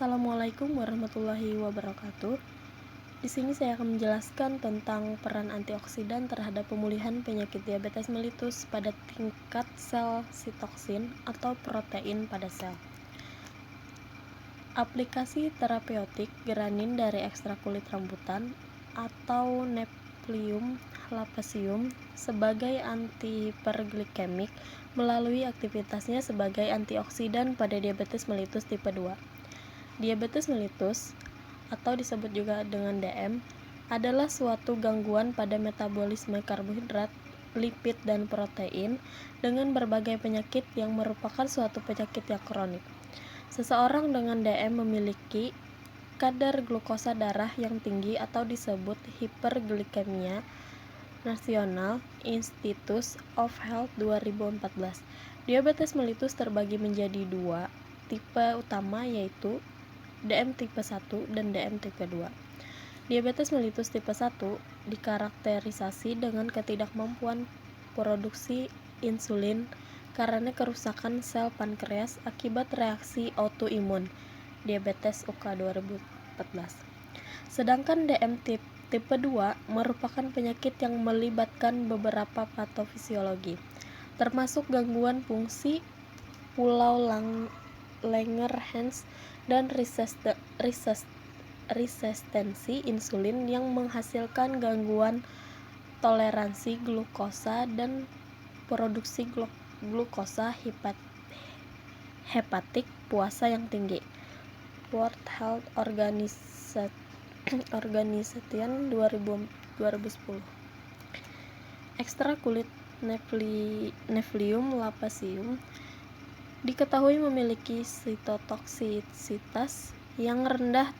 Assalamualaikum warahmatullahi wabarakatuh. Di sini saya akan menjelaskan tentang peran antioksidan terhadap pemulihan penyakit diabetes mellitus pada tingkat sel sitoksin atau protein pada sel. Aplikasi terapeutik geranin dari ekstrak kulit rambutan atau Nephlium lapaceum sebagai antihiperglikemik melalui aktivitasnya sebagai antioksidan pada diabetes mellitus tipe 2. Diabetes mellitus atau disebut juga dengan DM adalah suatu gangguan pada metabolisme karbohidrat, lipid, dan protein dengan berbagai penyakit yang merupakan suatu penyakit yang kronik. Seseorang dengan DM memiliki kadar glukosa darah yang tinggi atau disebut hiperglikemia nasional Institute of Health 2014. Diabetes mellitus terbagi menjadi dua tipe utama, yaitu DM tipe 1 dan DM tipe 2. Diabetes mellitus tipe 1 dikarakterisasi dengan ketidakmampuan produksi insulin karena kerusakan sel pankreas akibat reaksi autoimun diabetes UK 2014. Sedangkan DM tipe 2 merupakan penyakit yang melibatkan beberapa patofisiologi, termasuk gangguan fungsi pulau Langerhans dan resistensi insulin yang menghasilkan gangguan toleransi glukosa dan produksi glukosa hepatik puasa yang tinggi. World Health Organization 2010. Ekstrak kulit Nephlium lapaceum diketahui memiliki sitotoksisitas yang rendah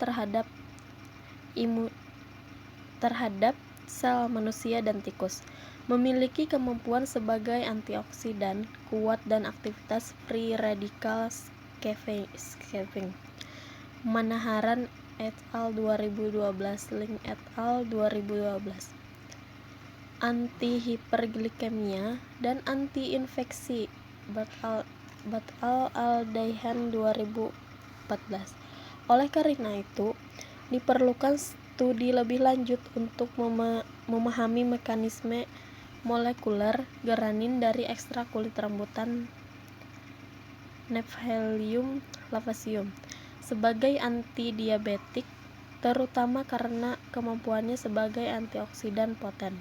terhadap sel manusia dan tikus, memiliki kemampuan sebagai antioksidan kuat dan aktivitas free radical scavenging. Manaharan et al. 2012, Link et al. 2012. Antihiperglikemia dan anti-infeksi Al-Daihan 2014. Oleh karena itu, diperlukan studi lebih lanjut untuk memahami mekanisme molekuler geranin dari ekstrak kulit rambutan Nephlium lapaceum sebagai antidiabetik, terutama karena kemampuannya sebagai antioksidan poten.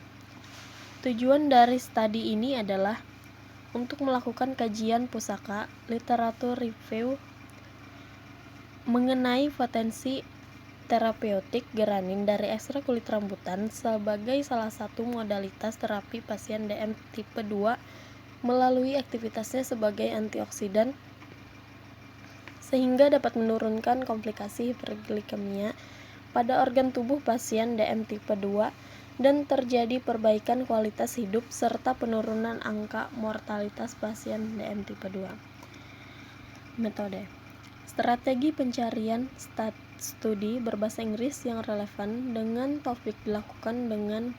Tujuan dari studi ini adalah untuk melakukan kajian pusaka literatur review mengenai potensi terapeutik geranin dari ekstrak kulit rambutan sebagai salah satu modalitas terapi pasien DM tipe 2 melalui aktivitasnya sebagai antioksidan sehingga dapat menurunkan komplikasi hiperglikemia pada organ tubuh pasien DM tipe 2 dan terjadi perbaikan kualitas hidup serta penurunan angka mortalitas pasien DM tipe 2. Metode. Strategi pencarian studi berbahasa Inggris yang relevan dengan topik dilakukan dengan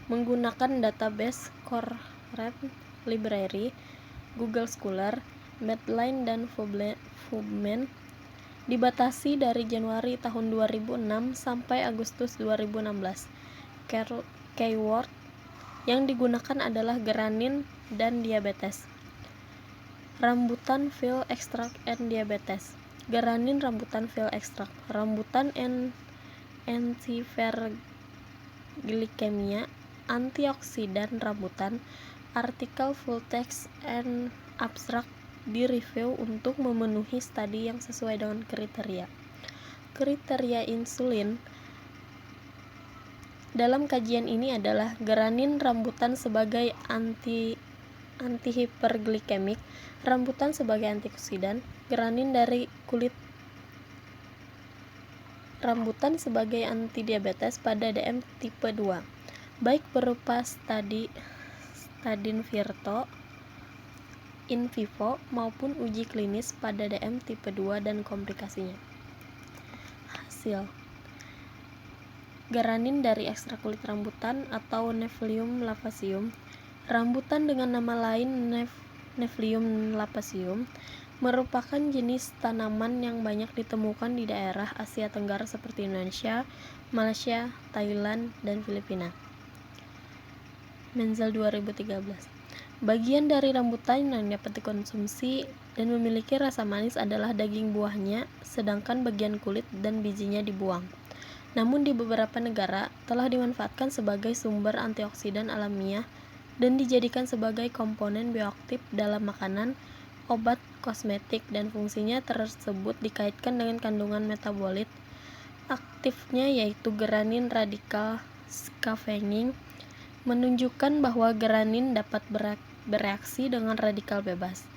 menggunakan database Correct Library, Google Scholar, Medline, dan PubMed. Dibatasi dari Januari tahun 2006 sampai Agustus 2016. Keyword yang digunakan adalah geranin dan diabetes. Rambutan Field Extract and Diabetes. Geranin rambutan Field Extract. Rambutan and antihiperglikemia. Antioksidan rambutan. Artikel full text and abstract direview untuk memenuhi studi yang sesuai dengan kriteria. Kriteria insulin dalam kajian ini adalah geranin rambutan sebagai antihiperglikemik, rambutan sebagai antioksidan, geranin dari kulit rambutan sebagai antidiabetes pada DM tipe 2, baik berupa studi in vivo maupun uji klinis pada DM tipe 2 dan komplikasinya. Hasil geranin dari ekstrak kulit rambutan atau Nephlium lapaceum. Rambutan dengan nama lain Nephlium lapaceum merupakan jenis tanaman yang banyak ditemukan di daerah Asia Tenggara seperti Indonesia, Malaysia, Thailand, dan Filipina. Menzel 2013. Bagian dari rambutan yang dapat dikonsumsi dan memiliki rasa manis adalah daging buahnya, sedangkan bagian kulit dan bijinya dibuang. Namun di beberapa negara telah dimanfaatkan sebagai sumber antioksidan alamiah dan dijadikan sebagai komponen bioaktif dalam makanan, obat, kosmetik, dan fungsinya tersebut dikaitkan dengan kandungan metabolit aktifnya yaitu geranin radikal scavenging, menunjukkan bahwa geranin dapat bereaksi dengan radikal bebas,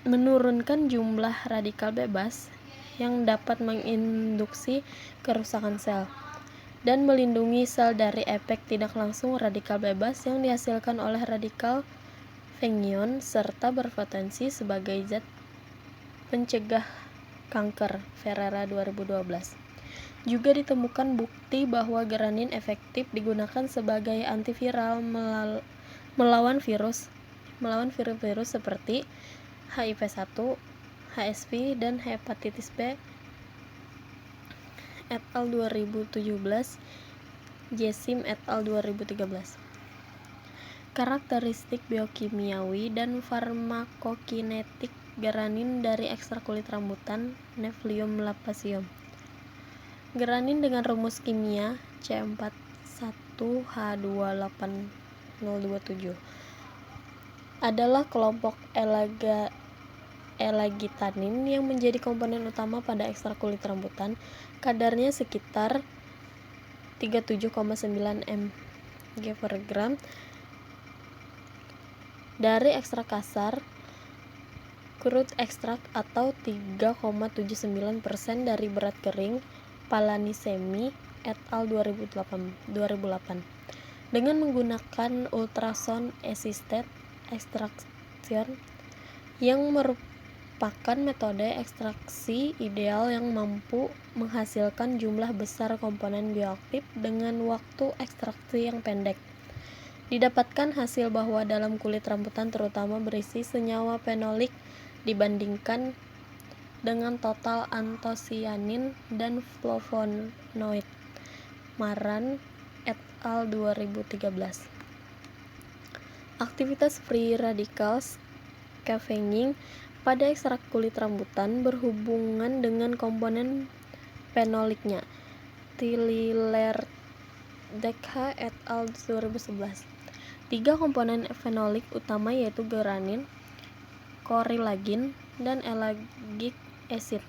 menurunkan jumlah radikal bebas yang dapat menginduksi kerusakan sel, dan melindungi sel dari efek tidak langsung radikal bebas yang dihasilkan oleh radikal Fengion, serta berpotensi sebagai zat pencegah kanker. Ferrara 2012. Juga ditemukan bukti bahwa geranin efektif digunakan sebagai antiviral melawan virus seperti HIV-1, HSV, dan hepatitis B. Et al. 2017, Jessim et al. 2013. Karakteristik biokimiawi dan farmakokinetik geranin dari ekstrak kulit rambutan, Nephlium lappaceum. Geranin dengan rumus kimia C41H28027 adalah kelompok elagitanin yang menjadi komponen utama pada ekstrak kulit rambutan. Kadarnya sekitar 37,9 mg per gram. Dari ekstrak kasar, crude extract atau 3,79% dari berat kering, Palanisemi et al. 2008 dengan menggunakan ultrasound assisted extraction yang merupakan metode ekstraksi ideal yang mampu menghasilkan jumlah besar komponen bioaktif dengan waktu ekstraksi yang pendek. Didapatkan hasil bahwa dalam kulit rambutan terutama berisi senyawa fenolik dibandingkan dengan total antosianin dan flavonoid. Maran et al. 2013. Aktivitas free radicals scavenging pada ekstrak kulit rambutan berhubungan dengan komponen fenoliknya. Tililerdekha et al. 2011. 3 komponen fenolik utama yaitu geranin, korillagin, dan ellagic acid.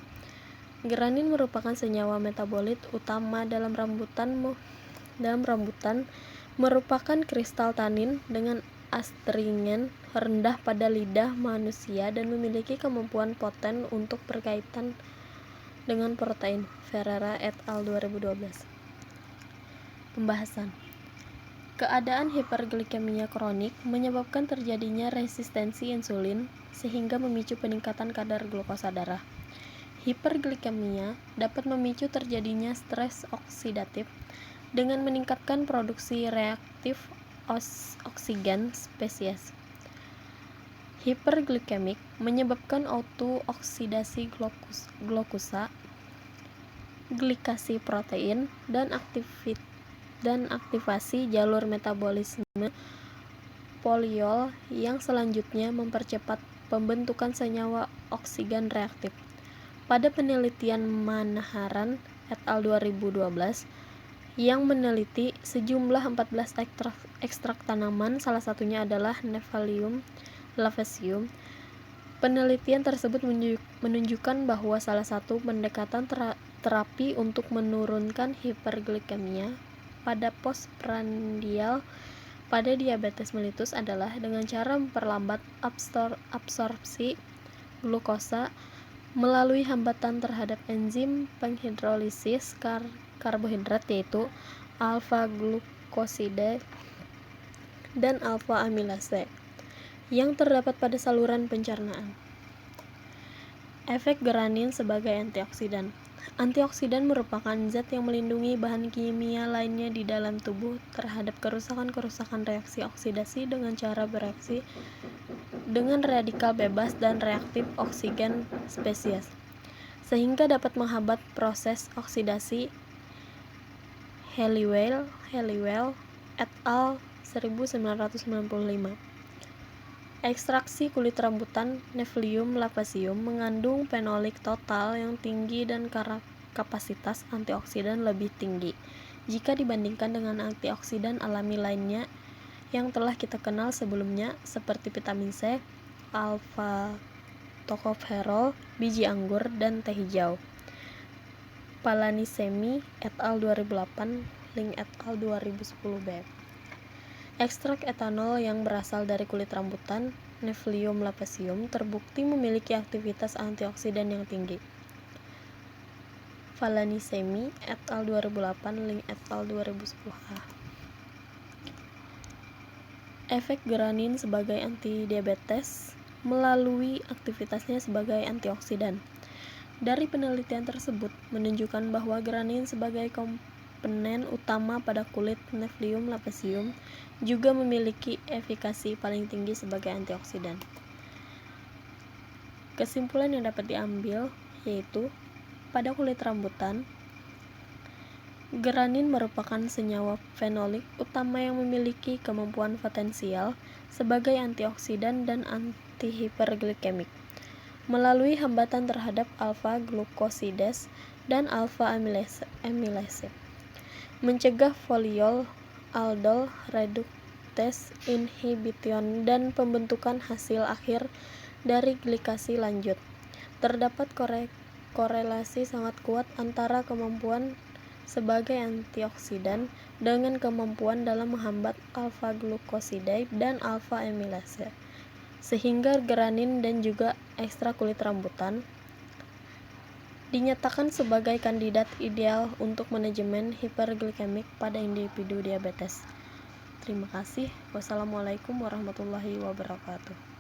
Geranin merupakan senyawa metabolit utama dalam rambutan merupakan kristal tanin dengan astringen rendah pada lidah manusia dan memiliki kemampuan poten untuk berkaitan dengan protein. Ferrara et al. 2012. Pembahasan. Keadaan hiperglikemia kronik menyebabkan terjadinya resistensi insulin sehingga memicu peningkatan kadar glukosa darah. Hiperglikemia dapat memicu terjadinya stres oksidatif dengan meningkatkan produksi reaktif oksigen spesies. Hiperglikemik menyebabkan autooksidasi glukosa, glikasi protein, dan aktivasi jalur metabolisme poliol yang selanjutnya mempercepat pembentukan senyawa oksigen reaktif. Pada penelitian Manaharan et al. 2012 yang meneliti sejumlah 14 ekstrak tanaman, salah satunya adalah Nephlium lappaceum, penelitian tersebut menunjukkan bahwa salah satu pendekatan terapi untuk menurunkan hiperglikemia pada postprandial pada diabetes mellitus adalah dengan cara memperlambat absorpsi glukosa melalui hambatan terhadap enzim penghidrolisis karbohidrat yaitu alfa-glukosida dan alfa-amilase yang terdapat pada saluran pencernaan. Efek geranin sebagai antioksidan. Antioksidan merupakan zat yang melindungi bahan kimia lainnya di dalam tubuh terhadap kerusakan reaksi oksidasi dengan cara bereaksi dengan radikal bebas dan reaktif oksigen spesies, sehingga dapat menghambat proses oksidasi. Halliwell et al. 1995. Ekstraksi kulit rambutan Nephlium lappaceum mengandung fenolik total yang tinggi dan kapasitas antioksidan lebih tinggi jika dibandingkan dengan antioksidan alami lainnya yang telah kita kenal sebelumnya seperti vitamin C, alpha tocopherol, biji anggur, dan teh hijau. Palanisemi et al. 2008, Ling et al. 2010b. Ekstrak etanol yang berasal dari kulit rambutan Nephlium lappaceum terbukti memiliki aktivitas antioksidan yang tinggi. Palanisemi et al. 2008, Ling et al. 2010a. Efek geranin sebagai antidiabetes melalui aktivitasnya sebagai antioksidan. Dari penelitian tersebut menunjukkan bahwa geranin sebagai komponen utama pada kulit Nephlium lappaceum juga memiliki efikasi paling tinggi sebagai antioksidan. Kesimpulan yang dapat diambil yaitu pada kulit rambutan, geranin merupakan senyawa fenolik utama yang memiliki kemampuan potensial sebagai antioksidan dan antihiperglikemik melalui hambatan terhadap alfa-glukosidase dan alfa-amilase, mencegah foliol aldol reductase inhibition dan pembentukan hasil akhir dari glikasi lanjut. Terdapat korelasi sangat kuat antara kemampuan sebagai antioksidan dengan kemampuan dalam menghambat alfa-glukosidase dan alfa-amilase, sehingga geranin dan juga ekstrak kulit rambutan dinyatakan sebagai kandidat ideal untuk manajemen hiperglikemik pada individu diabetes. Terima kasih. Wassalamualaikum warahmatullahi wabarakatuh.